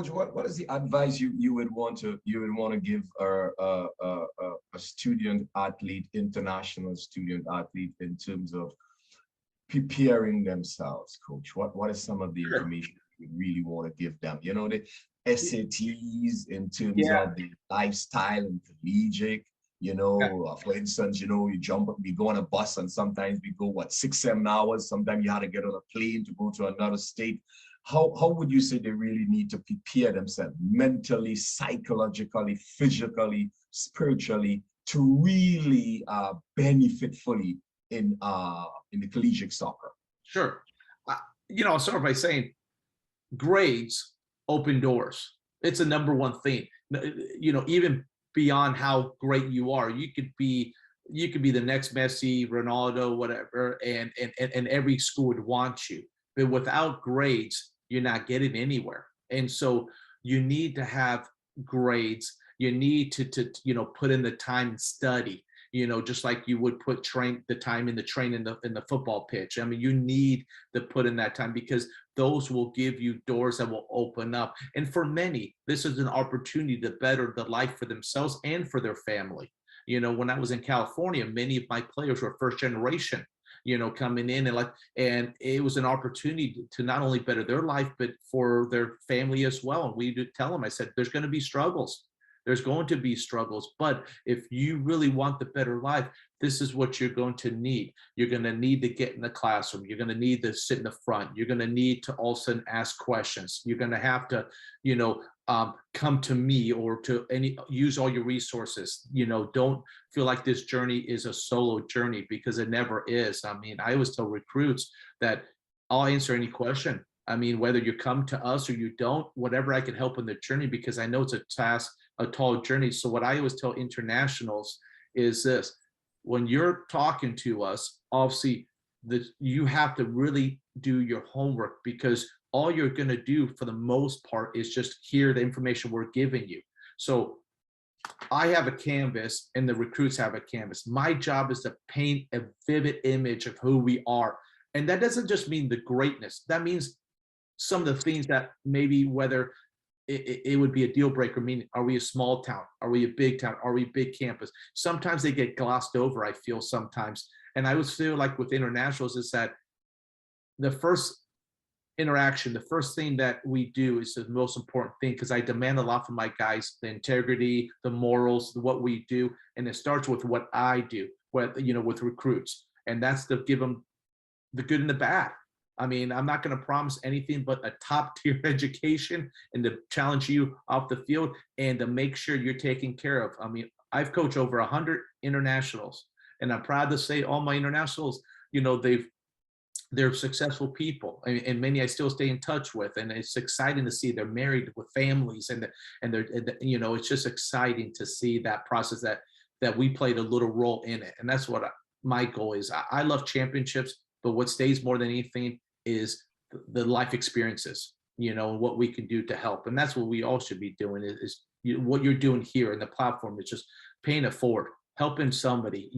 Coach, what is the advice you would want to give a student athlete, international student athlete, in terms of preparing themselves, Coach? What is some of the Sure. information you really want to give them? You know, the SATs in terms Yeah. of the lifestyle and collegiate. Yeah. For instance, you jump up, we go on a bus, and sometimes we go, what, 6, 7 hours. Sometimes you had to get on a plane to go to another state. How would you say they really need to prepare themselves mentally, psychologically, physically, spiritually, to really benefit fully in the collegiate soccer? Sure. Uh, I'll start by saying grades open doors. It's a number one thing. Even beyond how great you are, you could be the next Messi, Ronaldo, whatever, and every school would want you. But without grades, you're not getting anywhere. And so you need to have grades. You need to put in the time and study. Just like you would put the time in the train in the football pitch. I mean, you need to put in that time, because those will give you doors that will open up. And for many, this is an opportunity to better the life for themselves and for their family. When I was in California, many of my players were first generation, coming in, and it was an opportunity to not only better their life, but for their family as well. And we did tell them, I said, there's going to be struggles. There's going to be struggles, but if you really want the better life, this is what you're going to need. You're going to need to get in the classroom. You're going to need to sit in the front. You're going to need to also ask questions. You're going to have to, come to me or to use all your resources. Don't feel like this journey is a solo journey, because it never is. I mean, I always tell recruits that I'll answer any question. I mean, whether you come to us or you don't, whatever I can help in the journey, because I know it's a tall journey. So what I always tell internationals is this: when you're talking to us, obviously you have to really do your homework, because all you're going to do for the most part is just hear the information we're giving you. So I have a canvas and the recruits have a canvas. My job is to paint a vivid image of who we are. And that doesn't just mean the greatness. That means some of the things that maybe whether it would be a deal breaker, meaning, are we a small town? Are we a big town? Are we a big campus? Sometimes they get glossed over, I feel sometimes. And I would feel like with internationals is that the first interaction, the first thing that we do is the most important thing, because I demand a lot from my guys, the integrity, the morals, what we do. And it starts with what I do, with recruits. And that's to give them the good and the bad. I mean, I'm not going to promise anything but a top tier education, and to challenge you off the field and to make sure you're taken care of. I mean, I've coached over 100 internationals, and I'm proud to say all my internationals, they're successful people, and many I still stay in touch with, and it's exciting to see they're married with families, and they're it's just exciting to see that process that we played a little role in it. And that's what my goal is. I love championships, but what stays more than anything is the life experiences, and what we can do to help. And that's what we all should be doing is what you're doing here in the platform is just paying it forward, helping somebody,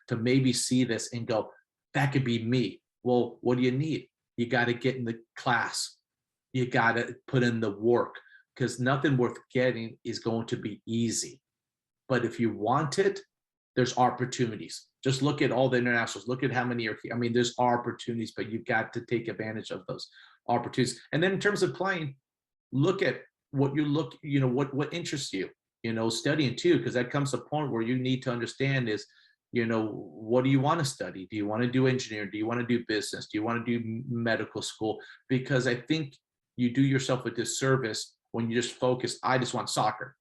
to maybe see this and go, that could be me. Well, what do you need? You got to get in the class. You got to put in the work, because nothing worth getting is going to be easy. But if you want it, there's opportunities. Just look at all the internationals. Look at how many are here. I mean, there's opportunities, but you've got to take advantage of those opportunities. And then in terms of playing, look at what what interests you, studying too, because that comes to a point where you need to understand is, what do you want to study? Do you want to do engineering? Do you want to do business? Do you want to do medical school? Because I think you do yourself a disservice when you just focus, I just want soccer.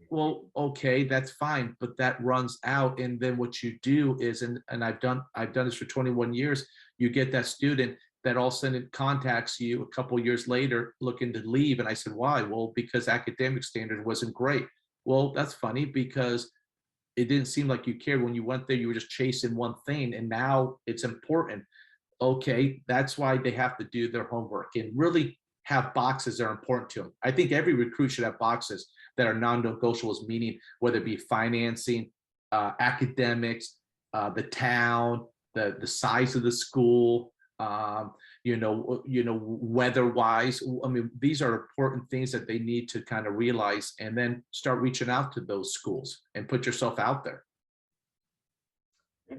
Well, okay, that's fine, but that runs out. And then what you do is, and I've done this for 21 years, you get that student that all of a sudden contacts you a couple of years later looking to leave. And I said, why? Well, because academic standard wasn't great. Well, that's funny, because it didn't seem like you cared when you went there. You were just chasing one thing, and now it's important. Okay, that's why they have to do their homework and really have boxes that are important to them. I think every recruit should have boxes that are non-negotiables, meaning whether it be financing, academics, the town, the size of the school, weather-wise. I mean, these are important things that they need to kind of realize, and then start reaching out to those schools and put yourself out there.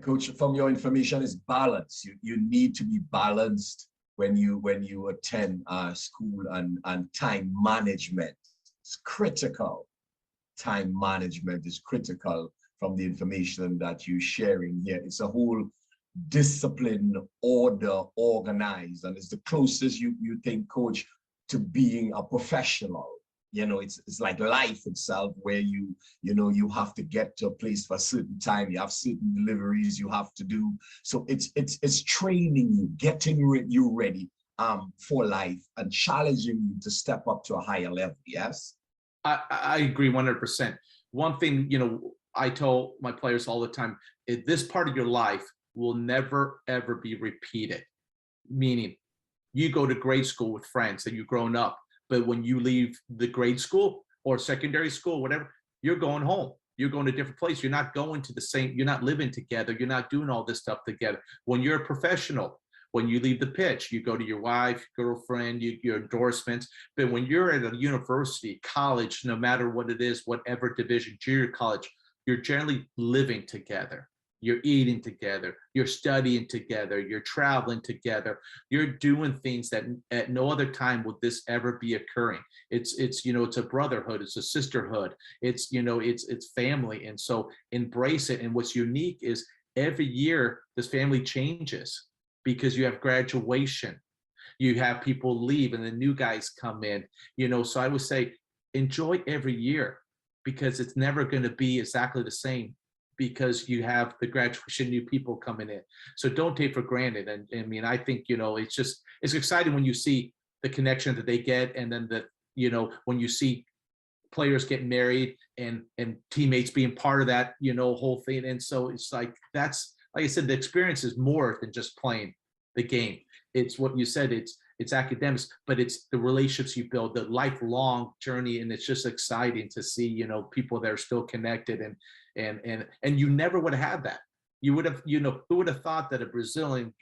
Coach, from your information is balance. You need to be balanced when you attend school, and time management is critical. Time management is critical from the information that you're sharing here. It's a whole discipline, order, organized, and it's the closest you think, Coach, to being a professional. It's like life itself, where you have to get to a place for a certain time. You have certain deliveries you have to do. So it's training you, getting you ready for life, and challenging you to step up to a higher level. Yes, I agree 100%. One thing, I tell my players all the time, this part of your life will never, ever be repeated. Meaning, you go to grade school with friends that you've grown up, but when you leave the grade school or secondary school, whatever, you're going home. You're going to a different place. You're not going to the same, you're not living together. You're not doing all this stuff together. When you're a professional, when you leave the pitch, you go to your wife, girlfriend, your endorsements. But when you're at a university, college, no matter what it is, whatever division, junior college, you're generally living together. You're eating together, you're studying together, you're traveling together, you're doing things that at no other time would this ever be occurring. It's a brotherhood, it's a sisterhood, it's family. And so embrace it. And what's unique is every year this family changes, because you have graduation, you have people leave, and the new guys come in. So I would say enjoy every year, because it's never going to be exactly the same, because you have the graduation, new people coming in. So don't take for granted. And I mean, I think, it's exciting when you see the connection that they get. And then when you see players get married and teammates being part of that, whole thing. And so it's like, that's, like I said, the experience is more than just playing the game. It's what you said, it's academics, but it's the relationships you build, the lifelong journey. And it's just exciting to see, people that are still connected, and you never would have had that. You would have, who would have thought that a Brazilian,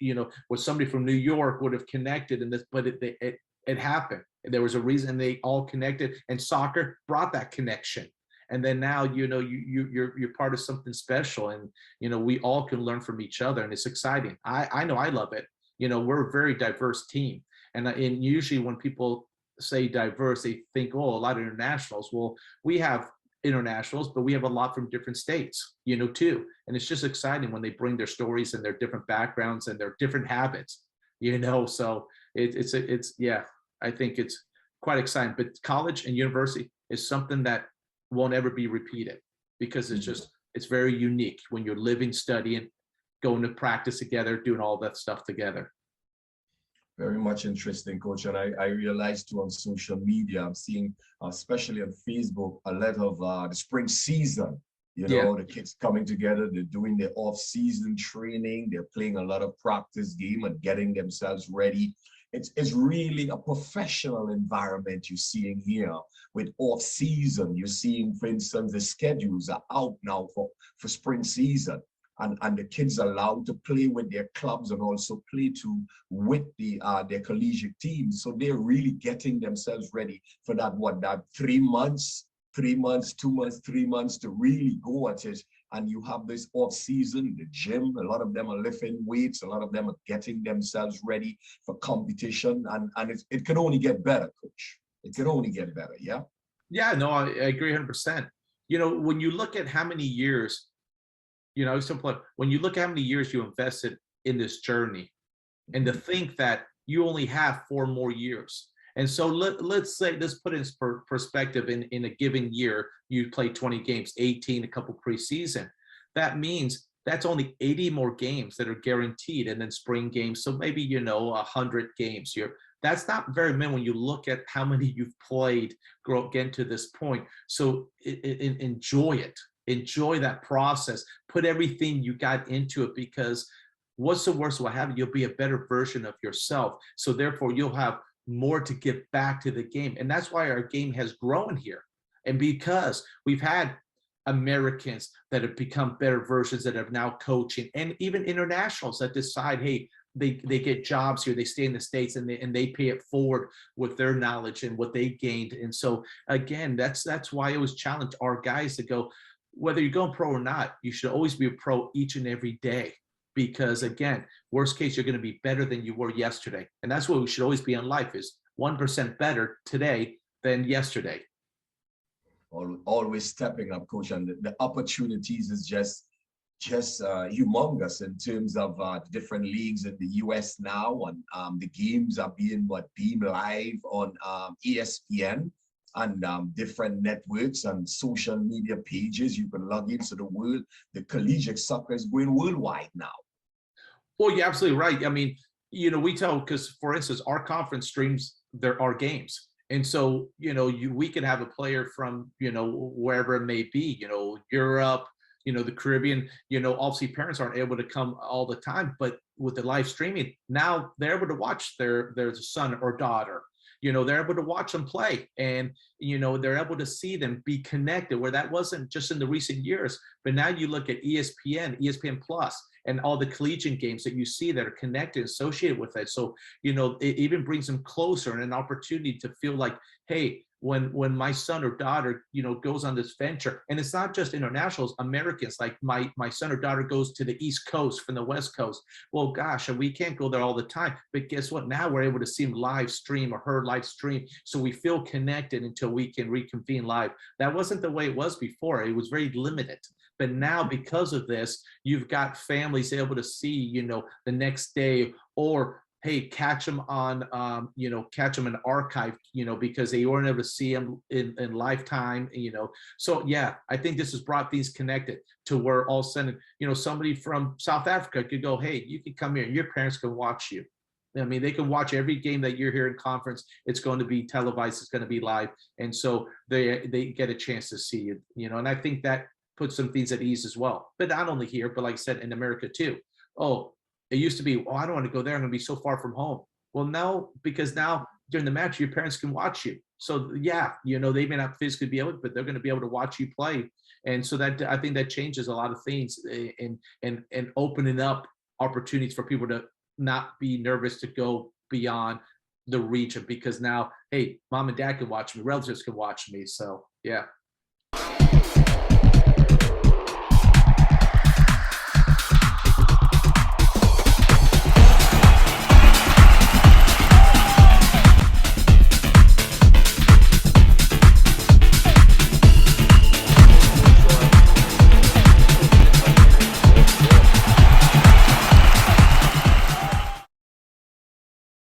with somebody from New York would have connected in this, but it happened. There was a reason they all connected, and soccer brought that connection. And then now, you're part of something special, and, we all can learn from each other, and it's exciting. I know I love it. We're a very diverse team. And usually when people say diverse, they think, oh, a lot of internationals. Well, we have internationals, but we have a lot from different states, too. And it's just exciting when they bring their stories and their different backgrounds and their different habits, so yeah, I think it's quite exciting. But college and university is something that won't ever be repeated, because it's very unique when you're living, studying, going to practice together, doing all that stuff together. Very much interesting, Coach. And I realized too, on social media, I'm seeing, especially on Facebook, a lot of the spring season. The kids coming together, they're doing their off-season training, they're playing a lot of practice game and getting themselves ready. It's really a professional environment you're seeing here with off-season. You're seeing, for instance, the schedules are out now for spring season. And the kids are allowed to play with their clubs and also play with their collegiate teams. So they're really getting themselves ready for that 3 months, 2 months, 3 months to really go at it. And you have this off season, the gym, a lot of them are lifting weights, a lot of them are getting themselves ready for competition. And it can only get better, Coach. It can only get better, yeah? Yeah, no, I agree 100%. When you look at how many years, when you look at how many years you invested in this journey, and to think that you only have 4 more years. And so let's put it in perspective. In a given year, you play 20 games, 18, a couple preseason. That means that's only 80 more games that are guaranteed, and then spring games. So maybe, 100 games. That's not very many when you look at how many you've played, getting to this point. So enjoy it. Enjoy that process. Put everything you got into it, because what's the worst what happen? You'll be a better version of yourself. So therefore, you'll have more to give back to the game. And that's why our game has grown here. And because we've had Americans that have become better versions, that are now coaching, and even internationals that decide, hey, they get jobs here, they stay in the States, and they pay it forward with their knowledge and what they gained. And so again, that's why I always challenge our guys to go, whether you're going pro or not, you should always be a pro each and every day. Because again, worst case, you're going to be better than you were yesterday. And that's what we should always be in life, is 1% better today than yesterday. Always stepping up, coach, and the opportunities is just humongous in terms of different leagues in the US now. And the games are being beamed live on ESPN and different networks and social media pages. You can log into the world. The collegiate soccer is going worldwide now. Well, you're absolutely right. I mean, you know, we tell, because for instance, our conference streams our games. And so, you know, we can have a player from, you know, wherever it may be, you know, Europe, you know, the Caribbean, you know, obviously parents aren't able to come all the time, but with the live streaming, now they're able to watch their son or daughter. You know, they're able to watch them play, and, you know, they're able to see them be connected, where that wasn't just in the recent years. But now you look at ESPN Plus, and all the collegiate games that you see that are connected, associated with it. So, you know, it even brings them closer and an opportunity to feel like, hey, when my son or daughter, you know, goes on this venture, and it's not just internationals, Americans, like my son or daughter goes to the East Coast from the West Coast. Well, gosh, we can't go there all the time, but guess what? Now we're able to see him live stream or her live stream. So we feel connected until we can reconvene live. That wasn't the way it was before. It was very limited. But now, because of this, you've got families able to see, you know, the next day, or hey, catch them on, you know, catch them in archive, you know, because they weren't able to see them in lifetime, you know. So yeah, I think this has brought things connected to where all of a sudden, you know, somebody from South Africa could go, hey, you can come here and your parents can watch you. I mean, they can watch every game that you're here in conference. It's going to be televised. It's going to be live. And so they get a chance to see it, you know, and I think that puts some things at ease as well. But not only here, but like I said, in America too. Oh, it used to be, oh, I don't want to go there. I'm going to be so far from home. Well, no, because now during the match, your parents can watch you. So yeah, you know, they may not physically be able to, but they're going to be able to watch you play. And so that, I think that changes a lot of things and opening up opportunities for people to not be nervous to go beyond the region, because now, hey, mom and dad can watch me, relatives can watch me. So yeah.